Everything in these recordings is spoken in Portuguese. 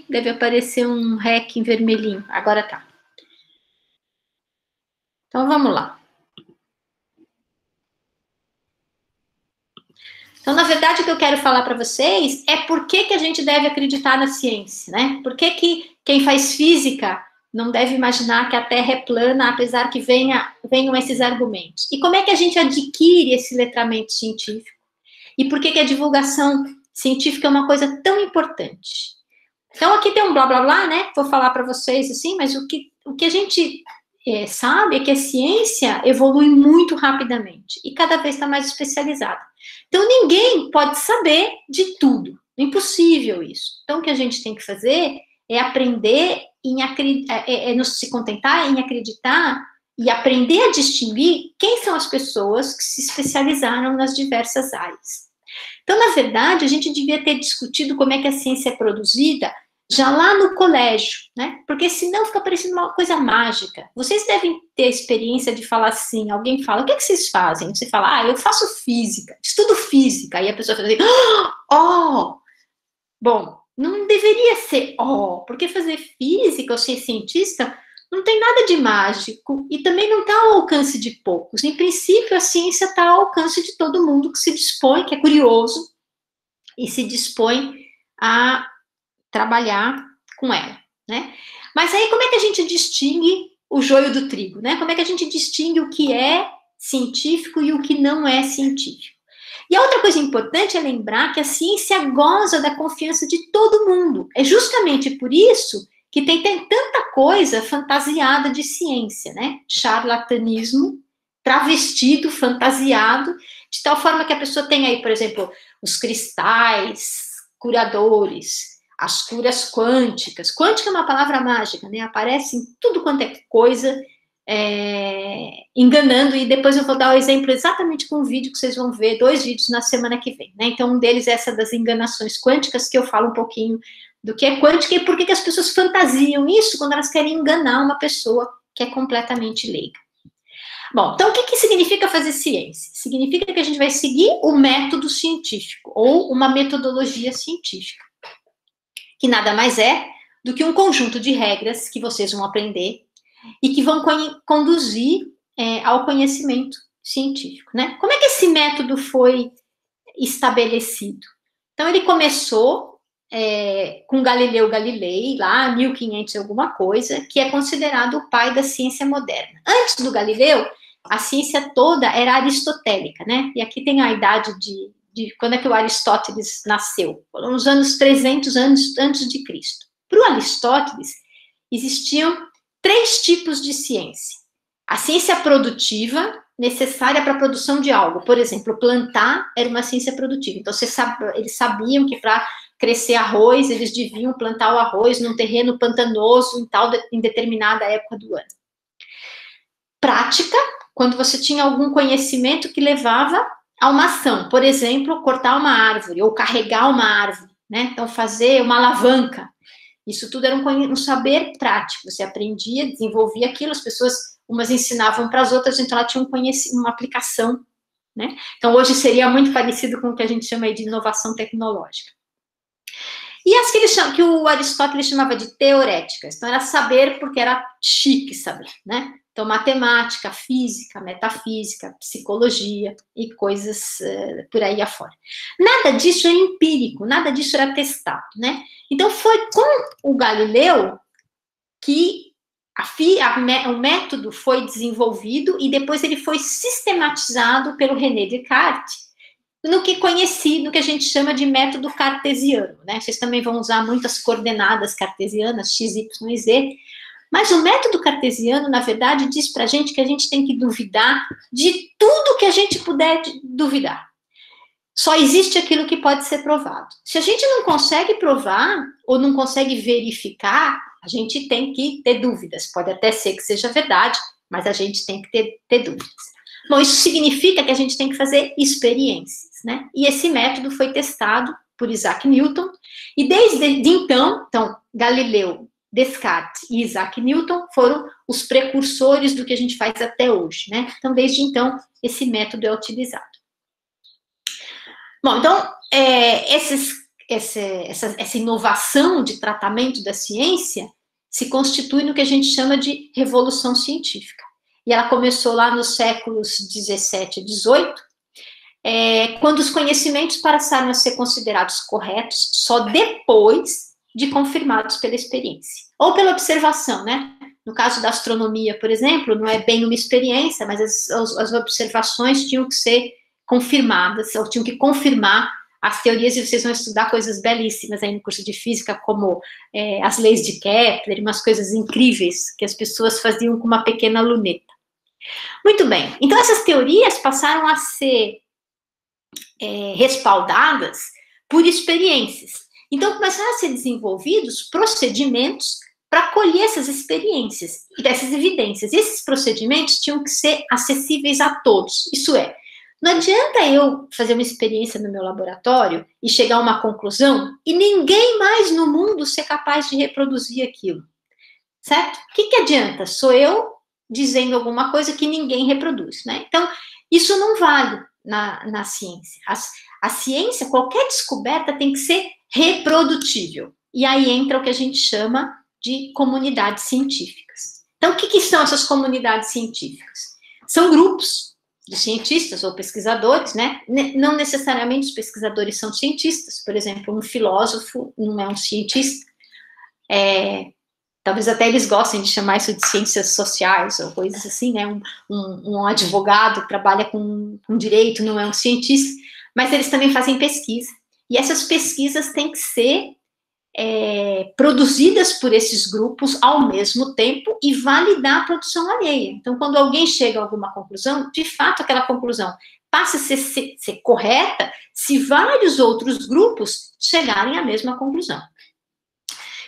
deve aparecer um REC em vermelhinho. Agora tá. Então, vamos lá. Então, na verdade, o que eu quero falar para vocês é por que a gente deve acreditar na ciência, né? Por que quem faz física não deve imaginar que a Terra é plana, apesar que venham esses argumentos? E como é que a gente adquire esse letramento científico? E por que a divulgação científica é uma coisa tão importante? Então, aqui tem um blá, blá, blá, né? Vou falar para vocês assim, mas o que a gente sabe é que a ciência evolui muito rapidamente e cada vez está mais especializada. Então, ninguém pode saber de tudo. É impossível isso. Então, o que a gente tem que fazer é aprender se contentar em acreditar e aprender a distinguir quem são as pessoas que se especializaram nas diversas áreas. Então, na verdade, a gente devia ter discutido como é que a ciência é produzida já lá no colégio, né? Porque senão fica parecendo uma coisa mágica. Vocês devem ter a experiência de falar assim, alguém fala, o que vocês fazem? Você fala, eu faço física, estudo física. Aí a pessoa fala assim, bom, não deveria ser porque fazer física ou ser cientista não tem nada de mágico e também não está ao alcance de poucos. Em princípio, a ciência está ao alcance de todo mundo que se dispõe, que é curioso e se dispõe a trabalhar com ela, né? Mas aí como é que a gente distingue o joio do trigo, né? Como é que a gente distingue o que é científico e o que não é científico? E a outra coisa importante é lembrar que a ciência goza da confiança de todo mundo. É justamente por isso que tem tanta coisa fantasiada de ciência, né? Charlatanismo, travestido, fantasiado, de tal forma que a pessoa tem aí, por exemplo, os cristais curadores, as curas quânticas. Quântica é uma palavra mágica, né? Aparece em tudo quanto é coisa, enganando, e depois eu vou dar o exemplo exatamente com um vídeo que vocês vão ver, 2 vídeos na semana que vem, né? Então, um deles é essa das enganações quânticas, que eu falo um pouquinho do que é quântica e por que as pessoas fantasiam isso quando elas querem enganar uma pessoa que é completamente leiga. Bom, então o que significa fazer ciência? Significa que a gente vai seguir o método científico, ou uma metodologia científica, que nada mais é do que um conjunto de regras que vocês vão aprender e que vão conduzir ao conhecimento científico, né? Como é que esse método foi estabelecido? Então, ele começou com Galileu Galilei, lá 1500 e alguma coisa, que é considerado o pai da ciência moderna. Antes do Galileu, a ciência toda era aristotélica, né? E aqui tem a idade de quando é que o Aristóteles nasceu? Foram nos anos 300 anos antes de Cristo. Para o Aristóteles, existiam 3 tipos de ciência. A ciência produtiva, necessária para a produção de algo. Por exemplo, plantar era uma ciência produtiva. Então, eles sabiam que para crescer arroz, eles deviam plantar o arroz num terreno pantanoso em determinada época do ano. Prática, quando você tinha algum conhecimento que levava a uma ação, por exemplo, cortar uma árvore ou carregar uma árvore, né? Então, fazer uma alavanca. Isso tudo era um saber prático. Você aprendia, desenvolvia aquilo, as pessoas umas ensinavam para as outras, então ela tinha uma aplicação, né? Então, hoje seria muito parecido com o que a gente chama aí de inovação tecnológica. E as que o Aristóteles chamava de teoréticas. Então, era saber porque era chique saber, né? Então, matemática, física, metafísica, psicologia e coisas por aí afora. Nada disso é empírico, nada disso era testado, né? Então, foi com o Galileu que o método foi desenvolvido e depois ele foi sistematizado pelo René Descartes, no que a gente chama de método cartesiano, né? Vocês também vão usar muitas coordenadas cartesianas, x, y e z, mas o método cartesiano, na verdade, diz para a gente que a gente tem que duvidar de tudo que a gente puder duvidar. Só existe aquilo que pode ser provado. Se a gente não consegue provar ou não consegue verificar, a gente tem que ter dúvidas. Pode até ser que seja verdade, mas a gente tem que ter dúvidas. Bom, isso significa que a gente tem que fazer experiências, né? E esse método foi testado por Isaac Newton, e desde então, Galileu, Descartes e Isaac Newton foram os precursores do que a gente faz até hoje, né? Então, desde então, esse método é utilizado. Bom, então, essa inovação de tratamento da ciência se constitui no que a gente chama de revolução científica. E ela começou lá nos séculos 17 e 18, quando os conhecimentos passaram a ser considerados corretos só depois de confirmados pela experiência. Ou pela observação, né? No caso da astronomia, por exemplo, não é bem uma experiência, mas as observações tinham que ser confirmadas, ou tinham que confirmar as teorias, e vocês vão estudar coisas belíssimas aí no curso de física, como as leis de Kepler, umas coisas incríveis que as pessoas faziam com uma pequena luneta. Muito bem, então essas teorias passaram a ser respaldadas por experiências. Então começaram a ser desenvolvidos procedimentos para colher essas experiências e dessas evidências. E esses procedimentos tinham que ser acessíveis a todos. Isso é, não adianta eu fazer uma experiência no meu laboratório e chegar a uma conclusão e ninguém mais no mundo ser capaz de reproduzir aquilo, certo? O que adianta? Sou eu dizendo alguma coisa que ninguém reproduz, né? Então, isso não vale na ciência. A ciência, qualquer descoberta tem que ser reprodutível. E aí entra o que a gente chama de comunidades científicas. Então, o que são essas comunidades científicas? São grupos de cientistas ou pesquisadores, né? Não necessariamente os pesquisadores são cientistas. Por exemplo, um filósofo não é um cientista. Talvez até eles gostem de chamar isso de ciências sociais ou coisas assim, né? Um advogado que trabalha com direito não é um cientista, mas eles também fazem pesquisa. E essas pesquisas têm que ser produzidas por esses grupos ao mesmo tempo e validar a produção alheia. Então, quando alguém chega a alguma conclusão, de fato, aquela conclusão passa a ser correta se vários outros grupos chegarem à mesma conclusão.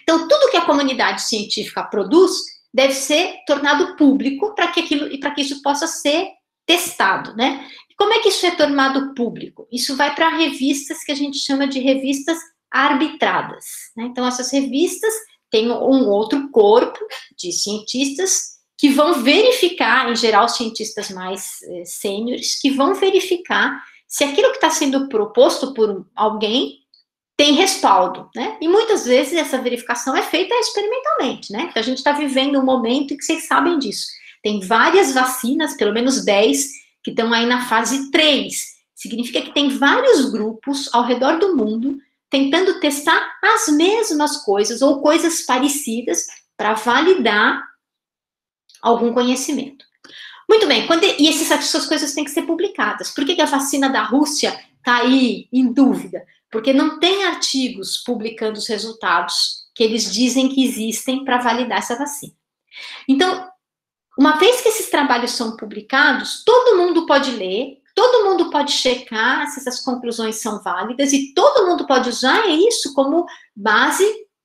Então, tudo que a comunidade científica produz deve ser tornado público para que isso possa ser testado, né? E como é que isso é tornado público? Isso vai para revistas que a gente chama de revistas arbitradas, né? Então, essas revistas têm um outro corpo de cientistas que vão verificar, em geral, cientistas mais sêniores, que vão verificar se aquilo que está sendo proposto por alguém tem respaldo, né? E muitas vezes essa verificação é feita experimentalmente, né? Então, a gente está vivendo um momento em que vocês sabem disso. Tem várias vacinas, pelo menos 10, que estão aí na fase 3. Significa que tem vários grupos ao redor do mundo tentando testar as mesmas coisas ou coisas parecidas para validar algum conhecimento. Muito bem, e essas coisas têm que ser publicadas. Por que a vacina da Rússia está aí em dúvida? Porque não tem artigos publicando os resultados que eles dizem que existem para validar essa vacina. Então, uma vez que esses trabalhos são publicados, todo mundo pode ler, todo mundo pode checar se essas conclusões são válidas e todo mundo pode usar isso como base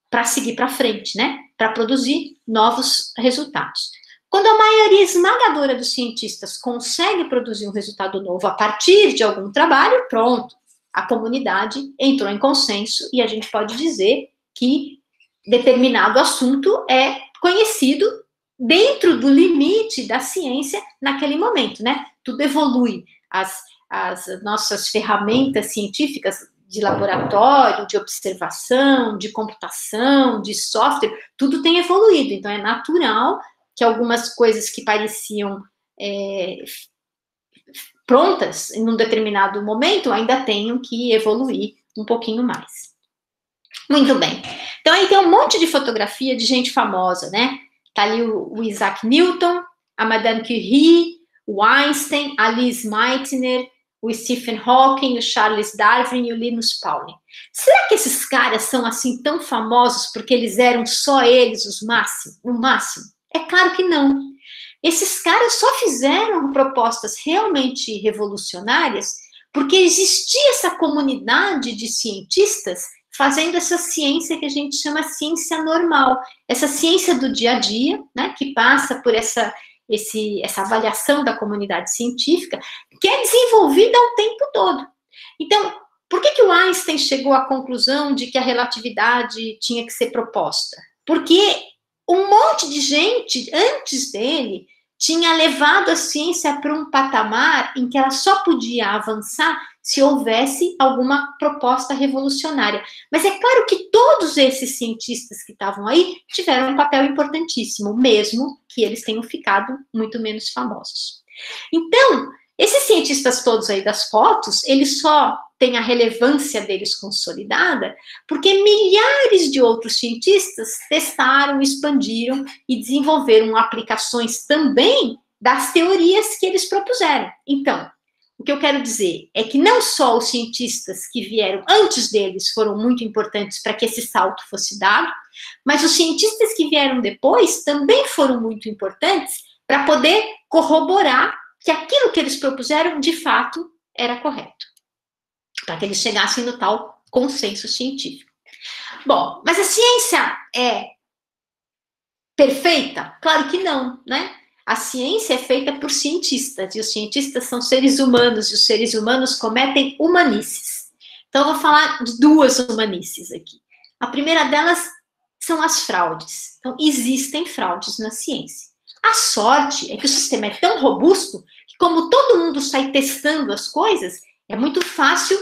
para seguir para frente, né? Para produzir novos resultados. Quando a maioria esmagadora dos cientistas consegue produzir um resultado novo a partir de algum trabalho, pronto, a comunidade entrou em consenso e a gente pode dizer que determinado assunto é conhecido dentro do limite da ciência naquele momento, né? Tudo evolui. As nossas ferramentas científicas de laboratório, de observação, de computação, de software, tudo tem evoluído. Então, é natural que algumas coisas que pareciam prontas em um determinado momento ainda tenham que evoluir um pouquinho mais. Muito bem. Então, aí tem um monte de fotografia de gente famosa, né? Tá ali o Isaac Newton, a Madame Curie, o Einstein, a Liz Meitner, o Stephen Hawking, o Charles Darwin e o Linus Pauling. Será que esses caras são assim tão famosos porque eles eram só eles o máximo? É claro que não. Esses caras só fizeram propostas realmente revolucionárias porque existia essa comunidade de cientistas fazendo essa ciência que a gente chama ciência normal, essa ciência do dia a dia, né, que passa por essa avaliação da comunidade científica, que é desenvolvida o tempo todo. Então, por que o Einstein chegou à conclusão de que a relatividade tinha que ser proposta? Porque um monte de gente antes dele tinha levado a ciência para um patamar em que ela só podia avançar se houvesse alguma proposta revolucionária. Mas é claro que todos esses cientistas que estavam aí tiveram um papel importantíssimo, mesmo que eles tenham ficado muito menos famosos. Então, esses cientistas todos aí das fotos, eles só têm a relevância deles consolidada porque milhares de outros cientistas testaram, expandiram e desenvolveram aplicações também das teorias que eles propuseram. Então, o que eu quero dizer é que não só os cientistas que vieram antes deles foram muito importantes para que esse salto fosse dado, mas os cientistas que vieram depois também foram muito importantes para poder corroborar que aquilo que eles propuseram, de fato, era correto. Para que eles chegassem no tal consenso científico. Bom, mas a ciência é perfeita? Claro que não, né? A ciência é feita por cientistas, e os cientistas são seres humanos, e os seres humanos cometem humanices. Então, eu vou falar de duas humanices aqui. A primeira delas são as fraudes. Então, existem fraudes na ciência. A sorte é que o sistema é tão robusto que, como todo mundo sai testando as coisas, é muito fácil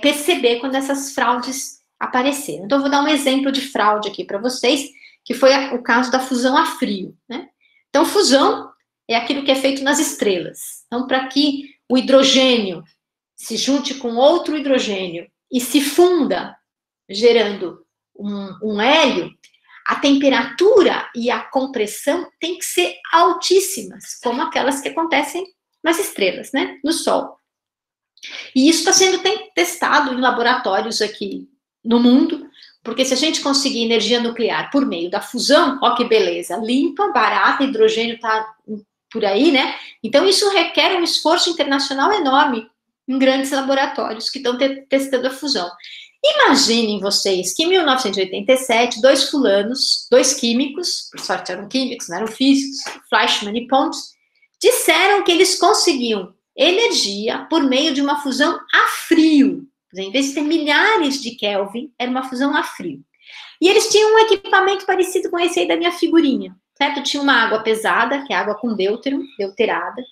perceber quando essas fraudes apareceram. Então, eu vou dar um exemplo de fraude aqui para vocês, que foi o caso da fusão a frio, né? Então, fusão é aquilo que é feito nas estrelas. Então, para que o hidrogênio se junte com outro hidrogênio e se funda, gerando um hélio, a temperatura e a compressão tem que ser altíssimas, como aquelas que acontecem nas estrelas, né? No Sol. E isso está sendo testado em laboratórios aqui no mundo, porque se a gente conseguir energia nuclear por meio da fusão, ó que beleza, limpa, barata, hidrogênio está por aí, né? Então isso requer um esforço internacional enorme em grandes laboratórios que estão testando a fusão. Imaginem vocês que em 1987, dois fulanos, dois químicos, por sorte eram químicos, não eram físicos, Fleischmann e Pons, disseram que eles conseguiam energia por meio de uma fusão a frio. Em vez de ter milhares de Kelvin, era uma fusão a frio. E eles tinham um equipamento parecido com esse aí da minha figurinha, certo? Tinha uma água pesada, que é água com deutério, deuterada,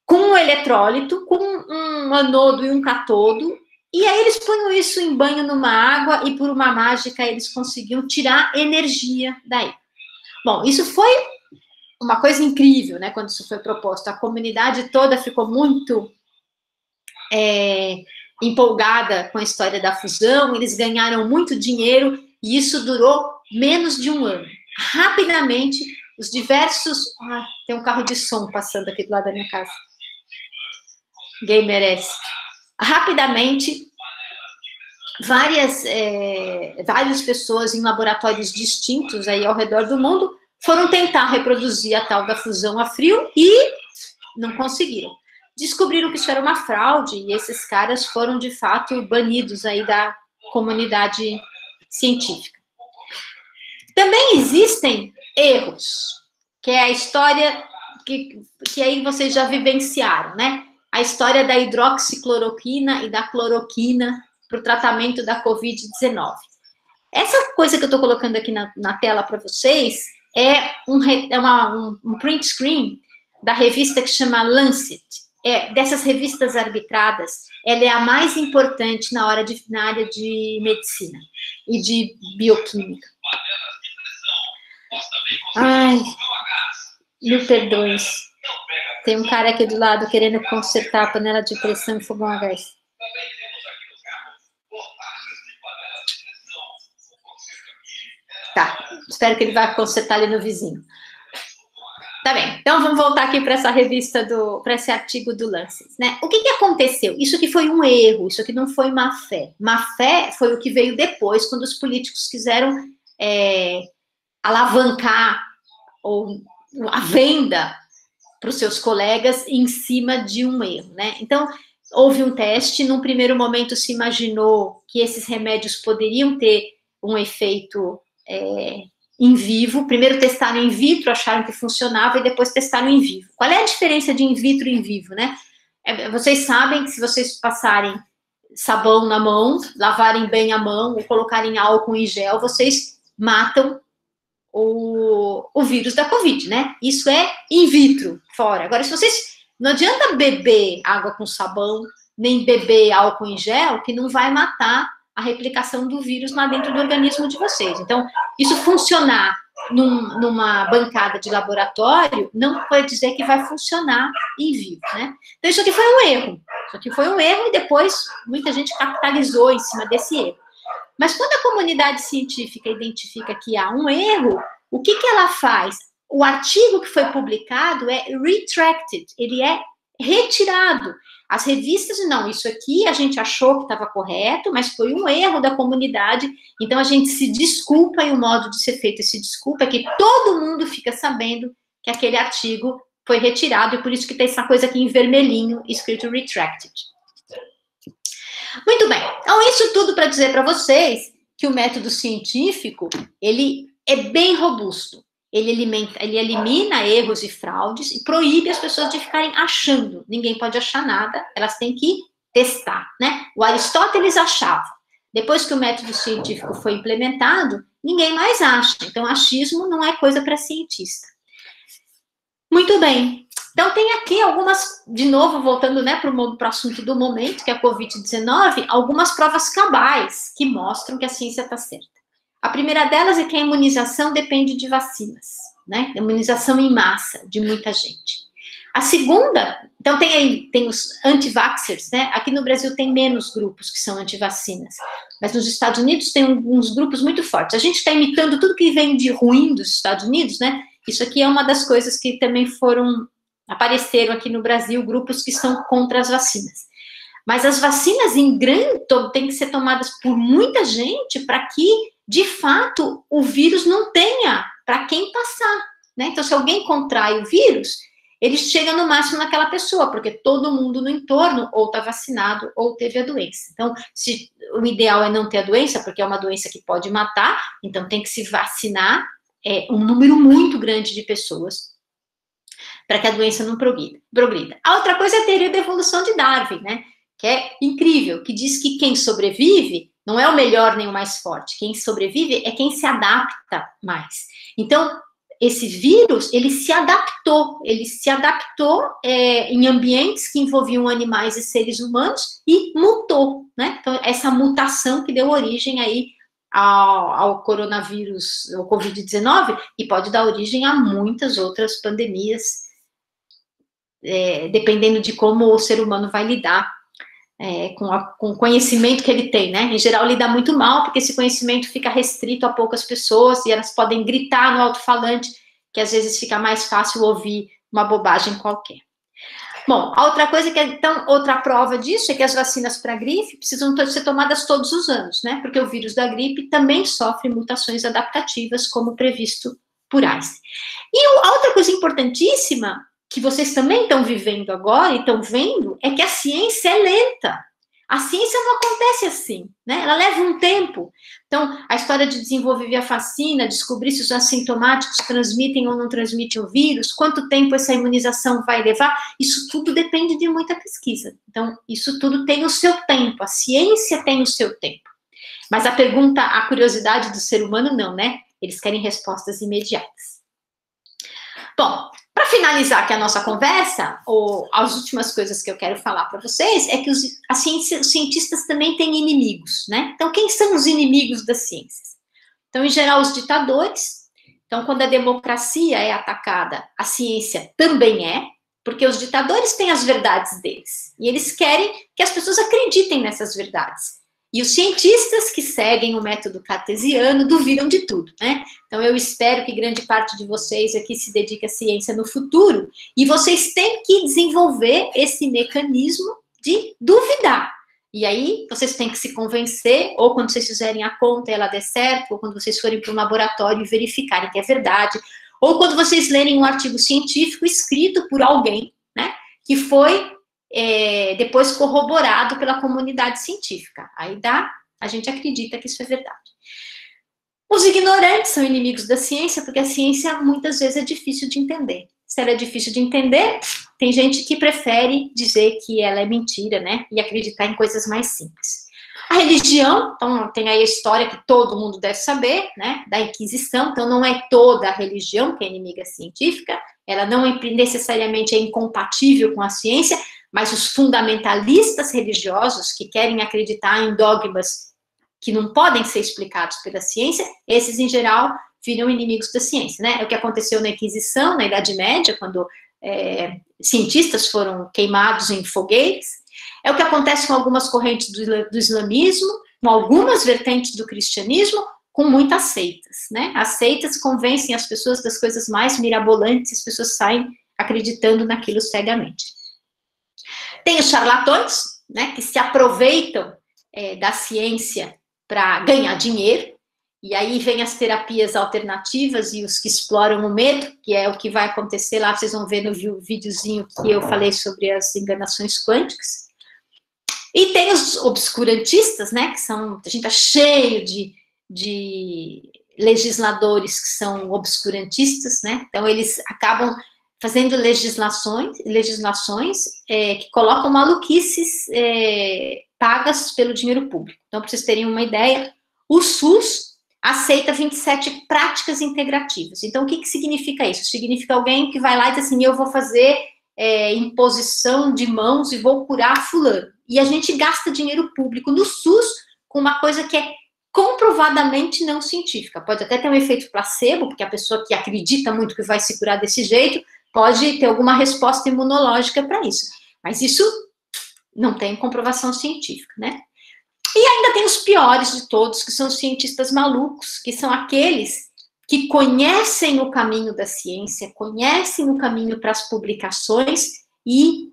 com um eletrólito, com um anodo e um catodo, e aí eles punham isso em banho numa água e por uma mágica eles conseguiam tirar energia daí. Bom, isso foi uma coisa incrível, né, quando isso foi proposto. A comunidade toda ficou muito empolgada com a história da fusão, eles ganharam muito dinheiro e isso durou menos de um ano. Rapidamente, os diversos... tem um carro de som passando aqui do lado da minha casa. Ninguém merece. Rapidamente, várias pessoas em laboratórios distintos aí ao redor do mundo foram tentar reproduzir a tal da fusão a frio e não conseguiram. Descobriram que isso era uma fraude e esses caras foram, de fato, banidos aí da comunidade científica. Também existem erros, que é a história que aí vocês já vivenciaram, né? A história da hidroxicloroquina e da cloroquina para o tratamento da Covid-19. Essa coisa que eu estou colocando aqui na tela para vocês é um print screen da revista que chama Lancet. Dessas revistas arbitradas, ela é a mais importante na área de medicina e de bioquímica. Ai, me perdoe. Tem um cara aqui do lado querendo consertar a panela de pressão e fogão a gás. Tá, espero que ele vá consertar ali no vizinho. Tá bem, então vamos voltar aqui para essa revista, para esse artigo do Lancet, né? O que aconteceu? Isso aqui foi um erro, isso aqui não foi má fé. Má fé foi o que veio depois, quando os políticos quiseram alavancar a venda para os seus colegas em cima de um erro, né? Então, houve um teste, num primeiro momento se imaginou que esses remédios poderiam ter um efeito em vivo. Primeiro testaram in vitro, acharam que funcionava, e depois testaram em vivo. Qual é a diferença de in vitro e in vivo, né? Vocês sabem que se vocês passarem sabão na mão, lavarem bem a mão, ou colocarem álcool em gel, vocês matam o vírus da Covid, né? Isso é in vitro, fora. Agora, se vocês... Não adianta beber água com sabão, nem beber álcool em gel, que não vai matar a replicação do vírus lá dentro do organismo de vocês. Então, isso funcionar numa bancada de laboratório não quer dizer que vai funcionar em vivo, né? Então, isso aqui foi um erro. Isso aqui foi um erro e depois muita gente capitalizou em cima desse erro. Mas quando a comunidade científica identifica que há um erro, o que ela faz? O artigo que foi publicado é retracted, ele é retirado. As revistas, não, isso aqui a gente achou que estava correto, mas foi um erro da comunidade, então a gente se desculpa, e o modo de ser feito esse desculpa é que todo mundo fica sabendo que aquele artigo foi retirado, e por isso que tem essa coisa aqui em vermelhinho, escrito retracted. Muito bem, então isso tudo para dizer para vocês que o método científico, ele é bem robusto. Ele elimina erros e fraudes e proíbe as pessoas de ficarem achando. Ninguém pode achar nada, elas têm que testar, né? O Aristóteles achava. Depois que o método científico foi implementado, ninguém mais acha. Então, achismo não é coisa para cientista. Muito bem. Então, tem aqui algumas, de novo, voltando, né, para o assunto do momento, que é a Covid-19, algumas provas cabais que mostram que a ciência está certa. A primeira delas é que a imunização depende de vacinas, né? Imunização em massa de muita gente. A segunda, então tem os anti-vaxxers, né? Aqui no Brasil tem menos grupos que são anti-vacinas, mas nos Estados Unidos tem uns grupos muito fortes. A gente está imitando tudo que vem de ruim dos Estados Unidos, né? Isso aqui é uma das coisas que também apareceram aqui no Brasil, grupos que são contra as vacinas. Mas as vacinas em grande têm que ser tomadas por muita gente para que, de fato, o vírus não tenha para quem passar, né? Então, se alguém contrai o vírus, ele chega no máximo naquela pessoa, porque todo mundo no entorno ou está vacinado ou teve a doença. Então, o ideal é não ter a doença, porque é uma doença que pode matar, então tem que se vacinar um número muito grande de pessoas para que a doença não progrida. A outra coisa é a teoria da evolução de Darwin, né? Que é incrível, que diz que quem sobrevive não é o melhor nem o mais forte. Quem sobrevive é quem se adapta mais. Então, esse vírus, ele se adaptou em ambientes que envolviam animais e seres humanos e mutou, né? Então, essa mutação que deu origem aí ao coronavírus, ao Covid-19, e pode dar origem a muitas outras pandemias, dependendo de como o ser humano vai lidar com o conhecimento que ele tem, né? Em geral, lida muito mal, porque esse conhecimento fica restrito a poucas pessoas e elas podem gritar no alto-falante, que às vezes fica mais fácil ouvir uma bobagem qualquer. Bom, a outra coisa então, outra prova disso é que as vacinas para gripe precisam ser tomadas todos os anos, né? Porque o vírus da gripe também sofre mutações adaptativas, como previsto por Einstein. E a outra coisa importantíssima que vocês também estão vivendo agora e estão vendo, é que a ciência é lenta. A ciência não acontece assim, né? Ela leva um tempo. Então, a história de desenvolver a vacina, descobrir se os assintomáticos transmitem ou não transmitem o vírus, quanto tempo essa imunização vai levar, isso tudo depende de muita pesquisa. Então, isso tudo tem o seu tempo, a ciência tem o seu tempo. Mas a curiosidade do ser humano não, né? Eles querem respostas imediatas. Bom, para finalizar aqui a nossa conversa, as últimas coisas que eu quero falar para vocês é que os cientistas também têm inimigos, né? Então, quem são os inimigos das ciências? Então, em geral, os ditadores. Então, quando a democracia é atacada, a ciência também é, porque os ditadores têm as verdades deles. E eles querem que as pessoas acreditem nessas verdades. E os cientistas que seguem o método cartesiano duvidam de tudo, né? Então, eu espero que grande parte de vocês aqui se dedique à ciência no futuro, e vocês têm que desenvolver esse mecanismo de duvidar. E aí, vocês têm que se convencer, ou quando vocês fizerem a conta e ela der certo, ou quando vocês forem para um laboratório e verificarem que é verdade, ou quando vocês lerem um artigo científico escrito por alguém, né, que foi depois corroborado pela comunidade científica. Aí a gente acredita que isso é verdade. Os ignorantes são inimigos da ciência, porque a ciência muitas vezes é difícil de entender. Se ela é difícil de entender, tem gente que prefere dizer que ela é mentira, né? E acreditar em coisas mais simples. A religião, então tem aí a história que todo mundo deve saber, né, da Inquisição. Então não é toda a religião que é inimiga científica, ela não necessariamente é incompatível com a ciência, mas os fundamentalistas religiosos que querem acreditar em dogmas que não podem ser explicados pela ciência, esses em geral viram inimigos da ciência, né? É o que aconteceu na Inquisição, na Idade Média, quando cientistas foram queimados em fogueiras. É o que acontece com algumas correntes do islamismo, com algumas vertentes do cristianismo, com muitas seitas, né? As seitas convencem as pessoas das coisas mais mirabolantes, as pessoas saem acreditando naquilo cegamente. Tem os charlatões, né, que se aproveitam da ciência para ganhar dinheiro, e aí vem as terapias alternativas e os que exploram o medo, que é o que vai acontecer lá, vocês vão ver no videozinho que eu falei sobre as enganações quânticas. E tem os obscurantistas, né, que são, a gente está cheio de legisladores que são obscurantistas, né, então eles acabam fazendo legislações que colocam maluquices pagas pelo dinheiro público. Então, para vocês terem uma ideia, o SUS aceita 27 práticas integrativas. Então, o que significa isso? Significa alguém que vai lá e diz assim, eu vou fazer imposição de mãos e vou curar fulano. E a gente gasta dinheiro público no SUS com uma coisa que é comprovadamente não científica. Pode até ter um efeito placebo, porque a pessoa que acredita muito que vai se curar desse jeito pode ter alguma resposta imunológica para isso. Mas isso não tem comprovação científica, né? E ainda tem os piores de todos, que são os cientistas malucos, que são aqueles que conhecem o caminho da ciência, conhecem o caminho para as publicações e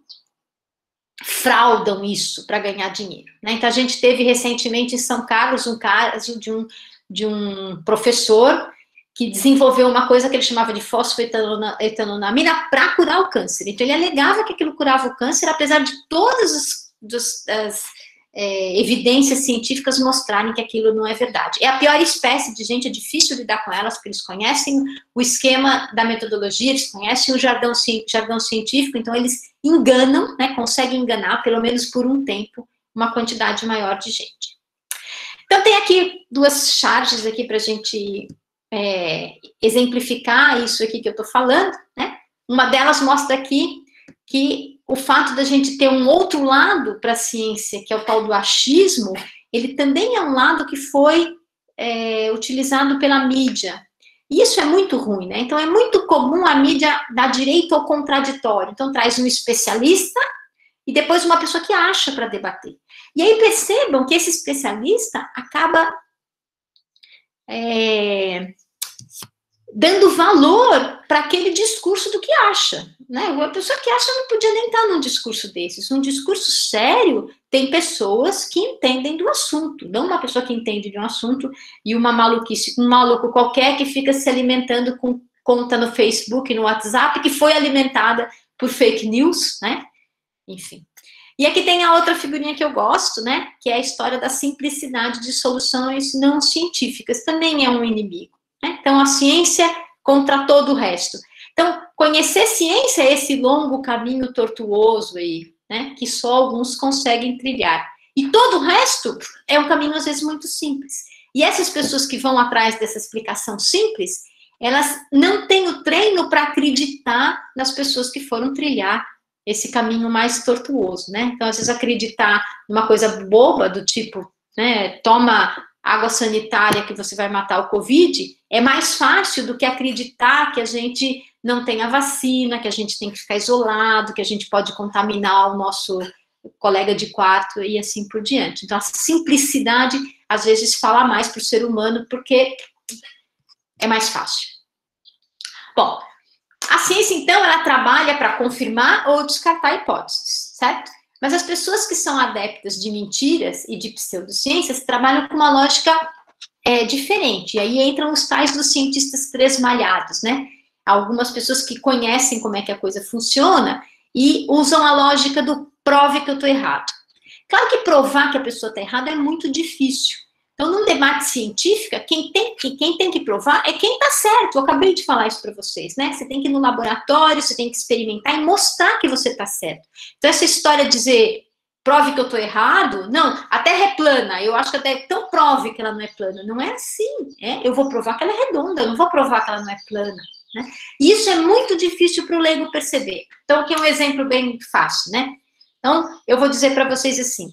fraudam isso para ganhar dinheiro, né? Então, a gente teve recentemente em São Carlos um caso de um professor que desenvolveu uma coisa que ele chamava de fosfoetanonamina para curar o câncer. Então, ele alegava que aquilo curava o câncer, apesar de todas as evidências científicas mostrarem que aquilo não é verdade. É a pior espécie de gente, é difícil lidar com elas, porque eles conhecem o esquema da metodologia, eles conhecem o jargão científico, então eles enganam, né, conseguem enganar, pelo menos por um tempo, uma quantidade maior de gente. Então, tem aqui duas charges aqui para a gente exemplificar isso aqui que eu estou falando, né? Uma delas mostra aqui que o fato da gente ter um outro lado para a ciência, que é o tal do achismo, ele também é um lado que foi utilizado pela mídia. E isso é muito ruim, né? Então, é muito comum a mídia dar direito ao contraditório. Então, traz um especialista e depois uma pessoa que acha para debater. E aí percebam que esse especialista acaba dando valor para aquele discurso do que acha, né? A pessoa que acha não podia nem estar num discurso desses. Um discurso sério tem pessoas que entendem do assunto, não uma pessoa que entende de um assunto e uma maluquice, um maluco qualquer que fica se alimentando com conta no Facebook, no WhatsApp, que foi alimentada por fake news, né? Enfim. E aqui tem a outra figurinha que eu gosto, né? Que é a história da simplicidade de soluções não científicas. Também é um inimigo. Então, a ciência contra todo o resto. Então, conhecer ciência é esse longo caminho tortuoso aí, né, que só alguns conseguem trilhar. E todo o resto é um caminho, às vezes, muito simples. E essas pessoas que vão atrás dessa explicação simples, elas não têm o treino para acreditar nas pessoas que foram trilhar esse caminho mais tortuoso, né? Então, às vezes, acreditar numa coisa boba, do tipo, né, toma água sanitária que você vai matar o Covid, é mais fácil do que acreditar que a gente não tem a vacina, que a gente tem que ficar isolado, que a gente pode contaminar o nosso colega de quarto e assim por diante. Então, a simplicidade, às vezes, fala mais para o ser humano, porque é mais fácil. Bom, a ciência, então, ela trabalha para confirmar ou descartar hipóteses, certo? Mas as pessoas que são adeptas de mentiras e de pseudociências trabalham com uma lógica diferente. E aí entram os tais dos cientistas tresmalhados, né? Algumas pessoas que conhecem como é que a coisa funciona e usam a lógica do prove que eu estou errado. Claro que provar que a pessoa está errada é muito difícil. Então, num debate científico, quem tem que provar é quem está certo. Eu acabei de falar isso para vocês, né? Você tem que ir no laboratório, você tem que experimentar e mostrar que você está certo. Então, essa história de dizer prove que eu estou errado. Não, a Terra é plana. Eu acho que até então prove que ela não é plana. Não é assim. Eu vou provar que ela é redonda, eu não vou provar que ela não é plana. Né? E isso é muito difícil para o leigo perceber. Então, aqui é um exemplo bem fácil, né? Então, eu vou dizer para vocês assim: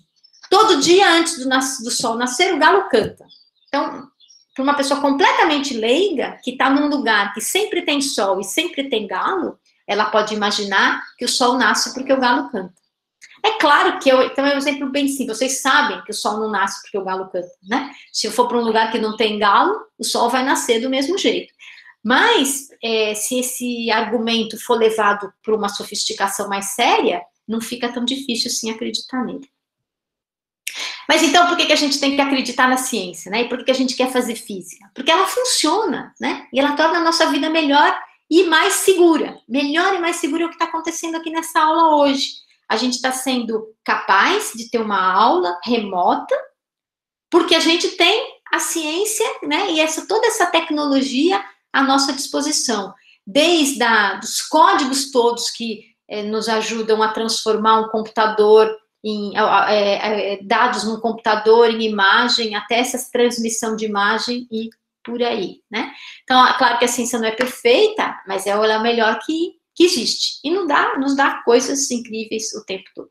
todo dia antes do sol nascer, o galo canta. Então, para uma pessoa completamente leiga, que está num lugar que sempre tem sol e sempre tem galo, ela pode imaginar que o sol nasce porque o galo canta. É claro que então é um exemplo bem simples. Vocês sabem que o sol não nasce porque o galo canta, né? Se eu for para um lugar que não tem galo, o sol vai nascer do mesmo jeito. Mas, se esse argumento for levado para uma sofisticação mais séria, não fica tão difícil assim acreditar nele. Mas então, por que a gente tem que acreditar na ciência, né? E por que a gente quer fazer física? Porque ela funciona, né? E ela torna a nossa vida melhor e mais segura. Melhor e mais segura é o que está acontecendo aqui nessa aula hoje. A gente está sendo capaz de ter uma aula remota, porque a gente tem a ciência, né? E toda essa tecnologia à nossa disposição. Desde dos códigos todos que nos ajudam a transformar um computador dados no computador em imagem, até essa transmissão de imagem e por aí, né? Então, é claro que a ciência não é perfeita, mas ela é a melhor que existe. E nos dá coisas incríveis o tempo todo.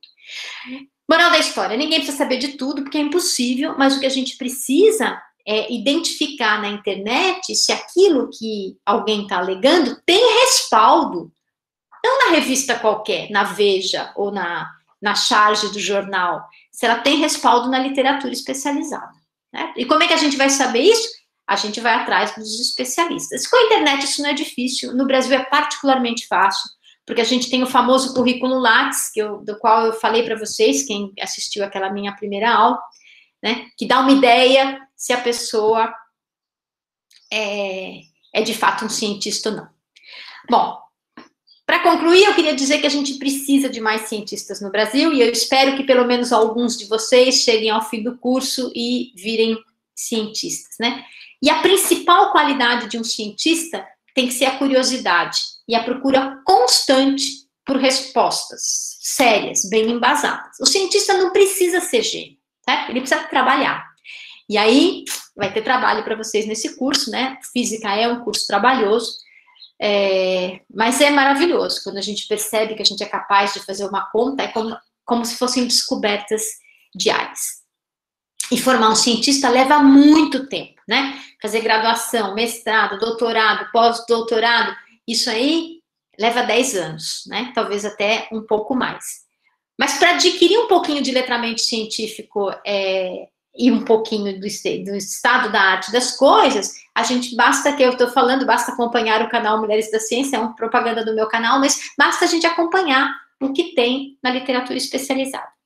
Moral da história, ninguém precisa saber de tudo, porque é impossível, mas o que a gente precisa é identificar na internet se aquilo que alguém está alegando tem respaldo. Não na revista qualquer, na Veja ou na charge do jornal, se ela tem respaldo na literatura especializada. Né? E como é que a gente vai saber isso? A gente vai atrás dos especialistas. Com a internet isso não é difícil, no Brasil é particularmente fácil, porque a gente tem o famoso currículo Lattes, do qual eu falei para vocês, quem assistiu aquela minha primeira aula, né, que dá uma ideia se a pessoa é de fato um cientista ou não. Bom, para concluir, eu queria dizer que a gente precisa de mais cientistas no Brasil e eu espero que pelo menos alguns de vocês cheguem ao fim do curso e virem cientistas, né? E a principal qualidade de um cientista tem que ser a curiosidade e a procura constante por respostas sérias, bem embasadas. O cientista não precisa ser gênio, tá? Ele precisa trabalhar. E aí, vai ter trabalho para vocês nesse curso, né? Física é um curso trabalhoso, mas é maravilhoso. Quando a gente percebe que a gente é capaz de fazer uma conta, é como se fossem descobertas diárias. E formar um cientista leva muito tempo, né? Fazer graduação, mestrado, doutorado, pós-doutorado, isso aí leva 10 anos, né? Talvez até um pouco mais. Mas para adquirir um pouquinho de letramento científico e um pouquinho do estado da arte das coisas, a gente basta que eu estou falando, basta acompanhar o canal Mulheres da Ciência, é uma propaganda do meu canal, mas basta a gente acompanhar o que tem na literatura especializada.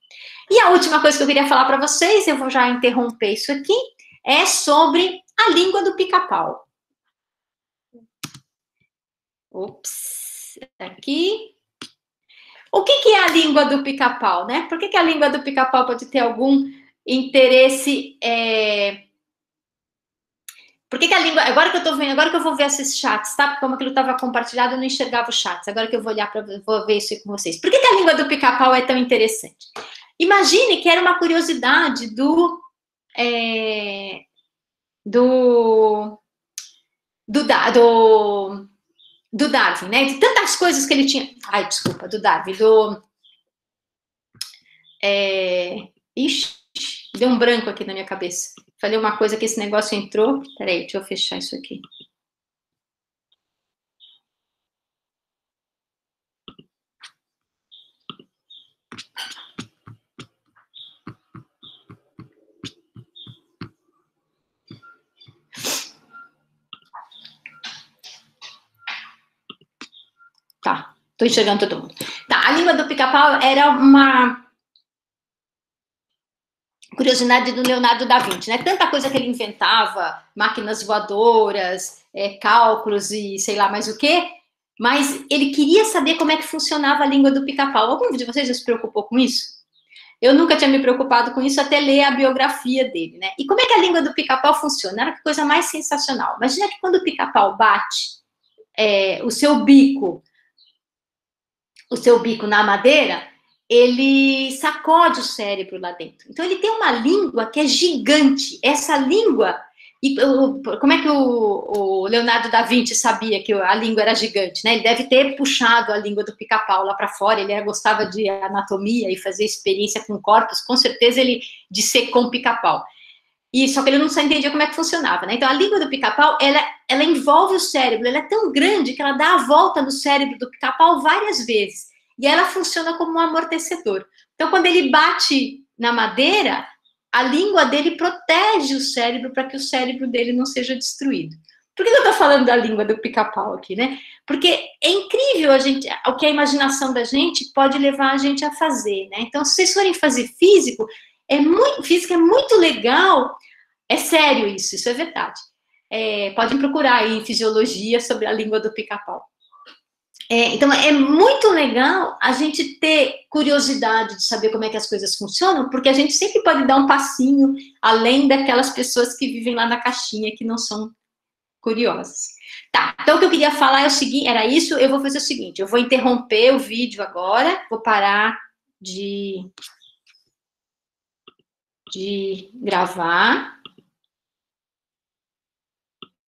E a última coisa que eu queria falar para vocês, eu vou já interromper isso aqui, é sobre a língua do pica-pau. Ops, aqui. O que é a língua do pica-pau, né? Por que a língua do pica-pau pode ter algum interesse? Por que a língua... Agora que eu tô vendo, agora que eu vou ver esses chats, tá? Como aquilo estava compartilhado, eu não enxergava os chats. Agora que eu vou olhar vou ver isso aí com vocês. Por que a língua do pica-pau é tão interessante? Imagine que era uma curiosidade do Darwin, né? De tantas coisas que ele tinha... Ai, desculpa, do Darwin, Ixi, deu um branco aqui na minha cabeça. Falei uma coisa que esse negócio entrou. Peraí, deixa eu fechar isso aqui. Tá, tô enxergando todo mundo. Tá, a língua do pica-pau era uma curiosidade do Leonardo da Vinci, né? Tanta coisa que ele inventava, máquinas voadoras, cálculos e sei lá mais o quê, mas ele queria saber como é que funcionava a língua do pica-pau. Algum de vocês já se preocupou com isso? Eu nunca tinha me preocupado com isso até ler a biografia dele, né? E como é que a língua do pica-pau funciona? Era a coisa mais sensacional. Imagina que quando o pica-pau bate o seu bico na madeira, ele sacode o cérebro lá dentro. Então, ele tem uma língua que é gigante. Essa língua... E como é que o Leonardo da Vinci sabia que a língua era gigante, né? Ele deve ter puxado a língua do pica-pau lá para fora, ele gostava de anatomia e fazer experiência com corpos, com certeza ele dissecou um pica-pau. E só que ele não só entendia como é que funcionava, né? Então, a língua do pica-pau, ela envolve o cérebro, ela é tão grande que ela dá a volta no cérebro do pica-pau várias vezes. E ela funciona como um amortecedor. Então, quando ele bate na madeira, a língua dele protege o cérebro para que o cérebro dele não seja destruído. Por que eu estou falando da língua do pica-pau aqui, né? Porque é incrível o que a imaginação da gente pode levar a gente a fazer, né? Então, se vocês forem fazer física é muito legal, é sério isso é verdade. Podem procurar aí em fisiologia sobre a língua do pica-pau. Então, é muito legal a gente ter curiosidade de saber como é que as coisas funcionam, porque a gente sempre pode dar um passinho além daquelas pessoas que vivem lá na caixinha, que não são curiosas. Tá, então o que eu queria falar é o seguinte, era isso, eu vou fazer o seguinte, eu vou interromper o vídeo agora, vou parar de gravar.